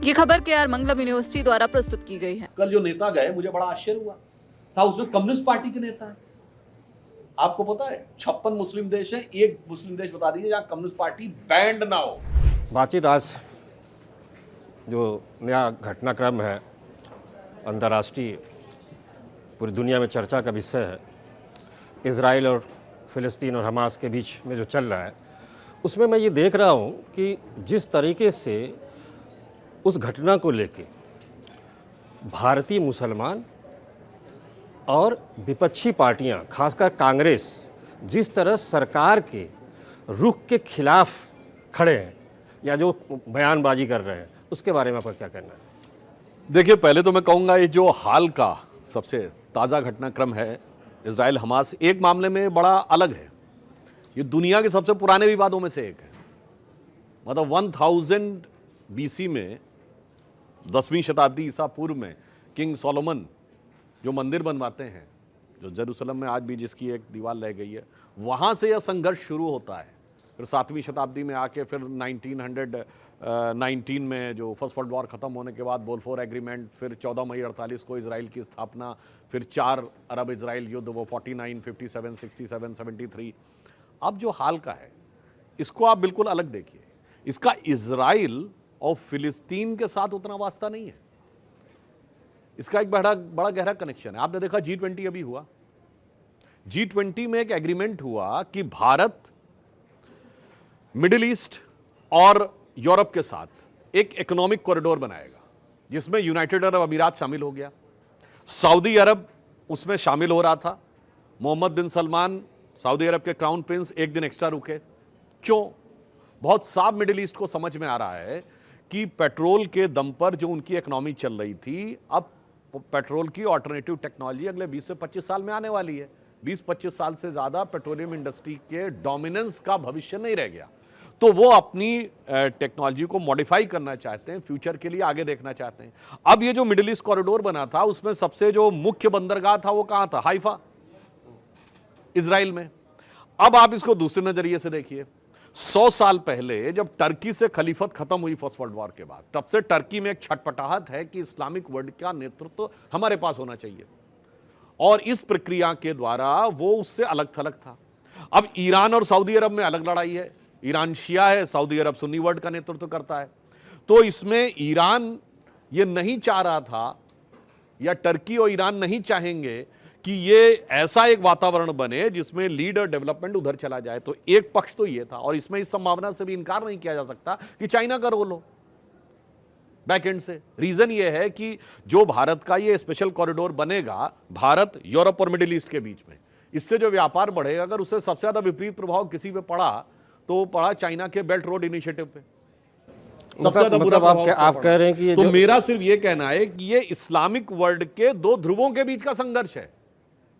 ये खबर केआर मंगलम यूनिवर्सिटी द्वारा प्रस्तुत की गई है। कल जो नेता गए मुझे बड़ा आश्चर्य हुआ था, उसमें कम्युनिस्ट पार्टी के नेता हैं। आपको पता है 56 मुस्लिम देश हैं, एक मुस्लिम देश बता दीजिए जहां कम्युनिस्ट पार्टी बैंड ना हो। बातचीत आज जो नया घटनाक्रम है अंतर्राष्ट्रीय पूरी दुनिया में चर्चा का विषय है, इजराइल और फ़िलिस्तीन और हमास के बीच में जो चल रहा है, उसमें मैं ये देख रहा हूँ कि जिस तरीके से उस घटना को लेके भारतीय मुसलमान और विपक्षी पार्टियां, खासकर कांग्रेस, जिस तरह सरकार के रुख के खिलाफ खड़े हैं या जो बयानबाजी कर रहे हैं, उसके बारे में आपका क्या कहना है? देखिए, पहले तो मैं कहूँगा ये जो हाल का सबसे ताज़ा घटनाक्रम है इजराइल हमास, एक मामले में बड़ा अलग है। ये दुनिया के सबसे पुराने विवादों में से एक है। मतलब 1000 BC में 10वीं शताब्दी ईसा पूर्व में किंग सोलोमन जो मंदिर बनवाते हैं, जो जेरूसलम में आज भी जिसकी एक दीवार रह गई है, वहाँ से यह संघर्ष शुरू होता है। फिर 7वीं शताब्दी में आके फिर 1919 में जो फर्स्ट वर्ल्ड वॉर ख़त्म होने के बाद बोल्फोर एग्रीमेंट, फिर 14 मई 48 को इसराइल की स्थापना, फिर 4 अरब इसराइल युद्ध, वो 49, 57, 67, 73। अब जो हाल का है इसको आप बिल्कुल अलग देखिए। इसका इजराइल और फिलिस्तीन के साथ उतना वास्ता नहीं है। इसका एक बड़ा गहरा कनेक्शन है। आपने देखा G20 अभी हुआ, G20 में एक एग्रीमेंट हुआ कि भारत मिडिल ईस्ट और यूरोप के साथ एक इकोनॉमिक कॉरिडोर बनाएगा, जिसमें यूनाइटेड अरब अमीरात शामिल हो गया, सऊदी अरब उसमें शामिल हो रहा था। मोहम्मद बिन सलमान सऊदी अरब के क्राउन प्रिंस एक दिन एक्स्ट्रा रुके। क्यों? बहुत साफ मिडिल ईस्ट को समझ में आ रहा है कि पेट्रोल के दम पर जो उनकी इकोनॉमी चल रही थी, अब पेट्रोल की ऑल्टरनेटिव टेक्नोलॉजी अगले 20 से 25 साल में आने वाली है। 20-25 साल से ज़्यादा पेट्रोलियम इंडस्ट्री के डोमिनेंस का भविष्य नहीं रह गया, तो वो अपनी टेक्नोलॉजी को मॉडिफाई करना चाहते हैं, फ्यूचर के लिए आगे देखना चाहते हैं। अब ये जो मिडिल ईस्ट कॉरिडोर बना था, उसमें सबसे जो मुख्य बंदरगाह था वो कहाँ था? हाइफा, इजराइल में। अब आप इसको दूसरे नजरिए से देखिए। 100 साल पहले जब टर्की से खलीफत खत्म हुई फर्स्ट वर्ल्ड वॉर के बाद, तब से टर्की में एक छटपटाहट है कि इस्लामिक वर्ल्ड का नेतृत्व हमारे पास होना चाहिए, और इस प्रक्रिया के द्वारा वो उससे अलग थलग था। अब ईरान और सऊदी अरब में अलग लड़ाई है। ईरान शिया है, सऊदी अरब सुन्नी वर्ल्ड का नेतृत्व करता है। तो इसमें ईरान ये नहीं चाह रहा था, या टर्की और ईरान नहीं चाहेंगे कि ये ऐसा एक वातावरण बने जिसमें लीड और डेवलपमेंट उधर चला जाए। तो एक पक्ष तो ये था, और इसमें इस संभावना से भी इनकार नहीं किया जा सकता कि चाइना का रोल हो बैक एंड से। रीजन ये है कि जो भारत का ये स्पेशल कॉरिडोर बनेगा, भारत, यूरोप और मिडिल ईस्ट के बीच में, इससे जो व्यापार बढ़ेगा, अगर उससे सबसे ज्यादा विपरीत प्रभाव किसी पे पड़ा तो पड़ा चाइना के बेल्ट रोड इनिशिएटिव पे। सबसे ज्यादा बुरा प्रभाव आप कह रहे हैं कि तो मेरा सिर्फ ये कहना है कि ये इस्लामिक वर्ल्ड के दो ध्रुवों के बीच का संघर्ष है।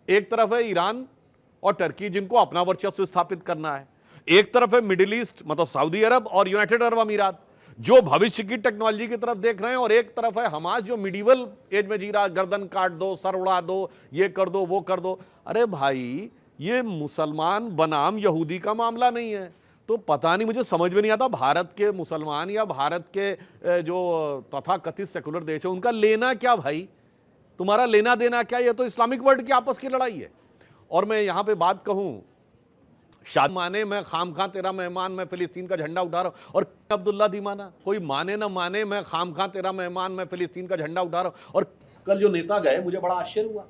एक तरफ है ईरान और टर्की, जिनको अपना वर्चस्व स्थापित करना है। एक तरफ है मिडिल ईस्ट, मतलब सऊदी अरब और यूनाइटेड अरब अमीरात, जो भविष्य की टेक्नोलॉजी की तरफ देख रहे हैं। और एक तरफ है हमास, जो मिडिवल एज में जी रहा, गर्दन काट दो, सर उड़ा दो, ये कर दो, वो कर दो। अरे भाई, ये मुसलमान बनाम यहूदी का मामला नहीं है। तो पता नहीं, मुझे समझ में नहीं आता, भारत के मुसलमान या भारत के जो तथाकथित सेकुलर देश है, उनका लेना क्या भाई? तुम्हारा लेना देना क्या? ये तो इस्लामिक वर्ल्ड की आपस की लड़ाई है। और मैं यहां पे बात कहूं, शायद माने मैं खामखा तेरा मेहमान, मैं फिलिस्तीन का झंडा उठा रहा हूं, और अब्दुल्ला दीवाना, कोई माने ना माने, मैं खामखा तेरा मेहमान, मैं फिलिस्तीन का झंडा उठा रहा हूं। और कल जो नेता गए मुझे बड़ा आश्चर्य हुआ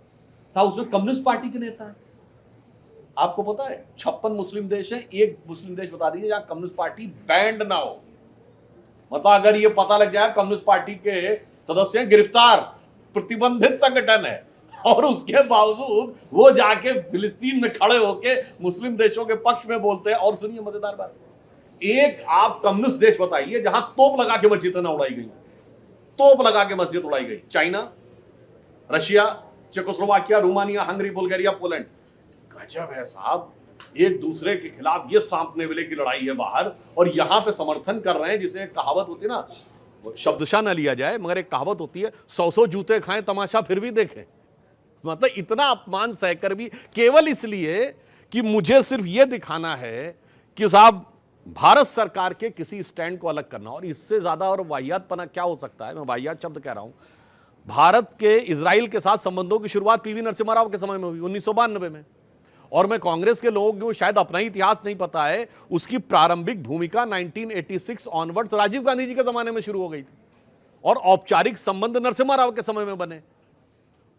था, उसमें कम्युनिस्ट पार्टी के नेता हैं। आपको पता है 56 मुस्लिम देश हैं, एक मुस्लिम देश बता दीजिए जहां कम्युनिस्ट पार्टी बैंड ना हो। मतलब अगर ये पता लग जाए कम्युनिस्ट पार्टी के सदस्य गिरफ्तार, प्रतिबंधित संगठन है, और उसके बावजूद वो जाके फिलिस्तीन में खड़े होके मुस्लिम देशों के पक्ष में बोलते हैं। और सुनिए मजेदार बात, एक आप कम्युनिस्ट देश बताइए जहां तोप लगा के मस्जिद ना उड़ाई गई, तोप लगा के मस्जिद उड़ाई गई। China, Russia, Czechoslovakia, Romania, Hungary, Bulgaria, Poland. गजब है साहब, एक दूसरे के खिलाफ ये सांपने वाले की लड़ाई है बाहर, और यहां पे समर्थन कर रहे हैं। जिसे कहावत होती है ना, शब्दशा न लिया जाए, मगर एक कहावत होती है, 100 जूते खाएं तमाशा फिर भी देखें। मतलब इतना अपमान सहकर भी, केवल इसलिए कि मुझे सिर्फ यह दिखाना है कि साहब भारत सरकार के किसी स्टैंड को अलग करना, और इससे ज्यादा और वाहियातपना क्या हो सकता है, मैं वाहियात शब्द कह रहा हूं। भारत के इजराइल के साथ संबंधों की शुरुआत पीवी नरसिम्हा राव के समय में हुई 1992 में, और मैं कांग्रेस के लोगों को शायद अपना ही इतिहास नहीं पता है, उसकी प्रारंभिक भूमिका 1986 ऑनवर्ड्स राजीव गांधी जी के जमाने में शुरू हो गई थी, और औपचारिक संबंध नरसिम्हा राव के समय में बने,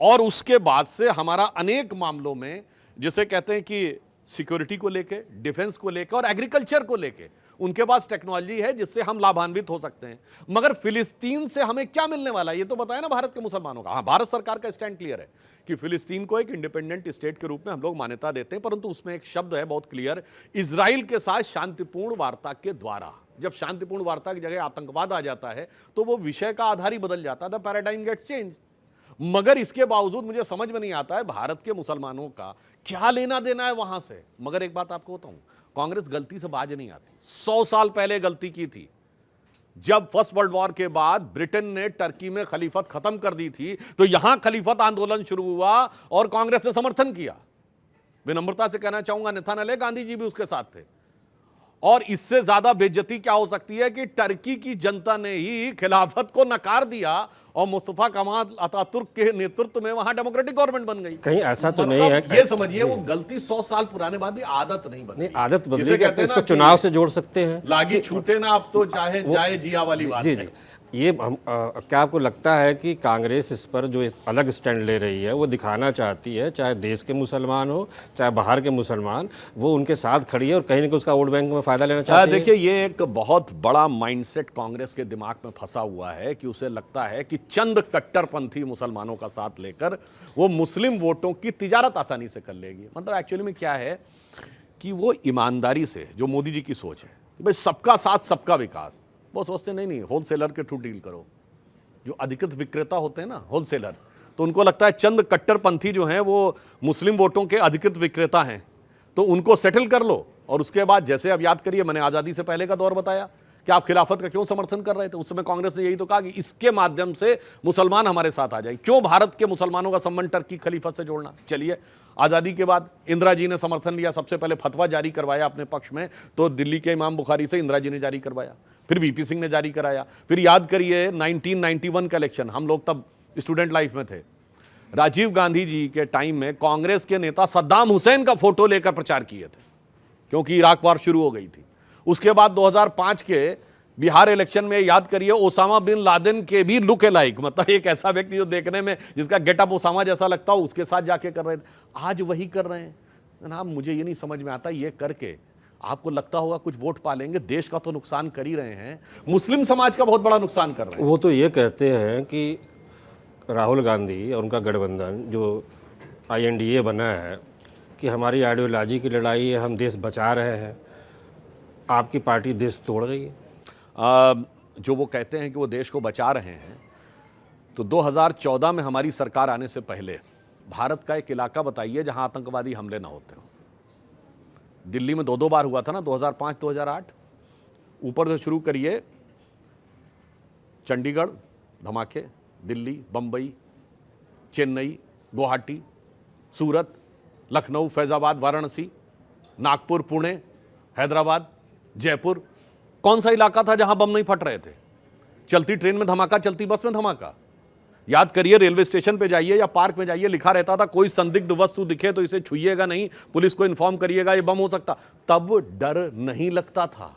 और उसके बाद से हमारा अनेक मामलों में, जिसे कहते हैं कि सिक्योरिटी को लेके, डिफेंस को लेके और एग्रीकल्चर को लेके, उनके पास टेक्नोलॉजी है जिससे हम लाभान्वित हो सकते हैं। मगर फिलिस्तीन से हमें क्या मिलने वाला है, ये तो बताया ना भारत के मुसलमानों का। हाँ, भारत सरकार का स्टैंड क्लियर है कि फिलिस्तीन को एक इंडिपेंडेंट स्टेट के रूप में हम लोग मान्यता देते हैं, परंतु उसमें एक शब्द है बहुत क्लियर, इजराइल के साथ शांतिपूर्ण वार्ता के द्वारा। जब शांतिपूर्ण वार्ता की जगह आतंकवाद आ जाता है तो वो विषय का आधार ही बदल जाता है, द पैराडाइम गेट्स चेंज। मगर इसके बावजूद मुझे समझ में नहीं आता है भारत के मुसलमानों का क्या लेना देना है वहां से। मगर एक बात आपको बताऊं, कांग्रेस गलती से बाज नहीं आती। 100 साल पहले गलती की थी, जब फर्स्ट वर्ल्ड वॉर के बाद ब्रिटेन ने टर्की में खलीफत खत्म कर दी थी, तो यहां खलीफत आंदोलन शुरू हुआ और कांग्रेस ने समर्थन किया। विनम्रता से कहना चाहूंगा, नेथानले गांधी जी भी उसके साथ थे। और इससे ज्यादा बेइज्जती क्या हो सकती है कि टर्की की जनता ने ही खिलाफत को नकार दिया और मुस्तफा कमाल अतातुर्क के नेतृत्व में वहां डेमोक्रेटिक गवर्नमेंट बन गई। कहीं ऐसा तो नहीं है, ये समझिए वो गलती 100 साल पुराने बाद भी आदत नहीं बदली। नहीं, आदत जिसे बदली, कहते हैं इसको ना चुनाव से जोड़ सकते हैं, लागी छूटे ना अब तो चाहे जाए जिया वाली बात जी है। जी। ये क्या आपको लगता है कि कांग्रेस इस पर जो अलग स्टैंड ले रही है वो दिखाना चाहती है, चाहे देश के मुसलमान हो चाहे बाहर के मुसलमान, वो उनके साथ खड़ी है और कहीं ना कहीं उसका वोट बैंक में फायदा लेना चाहती है? देखिए, ये एक बहुत बड़ा माइंडसेट कांग्रेस के दिमाग में फंसा हुआ है कि उसे लगता है कि चंद कट्टरपंथी मुसलमानों का साथ लेकर वो मुस्लिम वोटों की तिजारत आसानी से कर लेगी। मतलब एक्चुअली में क्या है कि वो ईमानदारी से, जो मोदी जी की सोच है भाई सबका साथ सबका विकास, वो सोचते नहीं होलसेलर के थ्रू डील करो। जो अधिकृत विक्रेता होते हैं ना होलसेलर, तो उनको लगता है चंद कट्टरपंथी जो हैं वो मुस्लिम वोटों के अधिकृत विक्रेता हैं, तो उनको सेटल कर लो। और उसके बाद जैसे अब याद करिए, मैंने आज़ादी से पहले का दौर बताया कि आप खिलाफत का क्यों समर्थन कर रहे थे, उस समय कांग्रेस ने यही तो कहा कि इसके माध्यम से मुसलमान हमारे साथ आ जाए। क्यों भारत के मुसलमानों का संबंध टर्की खलीफत से जोड़ना। चलिए, आज़ादी के बाद इंदिरा जी ने समर्थन लिया, सबसे पहले फतवा जारी करवाया अपने पक्ष में, तो दिल्ली के इमाम बुखारी से इंदिरा जी ने जारी करवाया, फिर वीपी सिंह ने जारी कराया। फिर याद करिए 1991 का इलेक्शन, हम लोग तब स्टूडेंट लाइफ में थे, राजीव गांधी जी के टाइम में कांग्रेस के नेता सद्दाम हुसैन का फोटो लेकर प्रचार किए थे, क्योंकि इराक वार शुरू हो गई थी। उसके बाद 2005 के बिहार इलेक्शन में याद करिए ओसामा बिन लादेन के भी लुक अलाइक, मतलब एक ऐसा व्यक्ति जो देखने में जिसका गेटअप ओसामा जैसा लगता हो, उसके साथ जाके कर रहे थे। आज वही कर रहे हैं जनाब। मुझे ये नहीं समझ में आता, ये करके आपको लगता होगा कुछ वोट पालेंगे, देश का तो नुकसान कर ही रहे हैं, मुस्लिम समाज का बहुत बड़ा नुकसान कर रहे हैं। वो तो ये कहते हैं कि राहुल गांधी और उनका गठबंधन जो INDA बना है कि हमारी आइडियोलॉजी की लड़ाई है, हम देश बचा रहे हैं। आपकी पार्टी देश तोड़ रही है। जो वो कहते हैं कि वो देश को बचा रहे हैं, तो 2014 में हमारी सरकार आने से पहले भारत का एक इलाका बताइए जहां आतंकवादी हमले ना होते हो। दिल्ली में 2 बार हुआ था ना, 2005 2008। ऊपर से शुरू करिए, चंडीगढ़ धमाके, दिल्ली, बम्बई, चेन्नई, गुवाहाटी, सूरत, लखनऊ, फैजाबाद, वाराणसी, नागपुर, पुणे, हैदराबाद, जयपुर। कौन सा इलाका था जहां बम नहीं फट रहे थे? चलती ट्रेन में धमाका, चलती बस में धमाका। याद करिए, रेलवे स्टेशन पे जाइए या पार्क में जाइए, लिखा रहता था कोई संदिग्ध वस्तु दिखे तो इसे छुइएगा नहीं, पुलिस को इन्फॉर्म करिएगा, ये बम हो सकता। तब डर नहीं लगता था।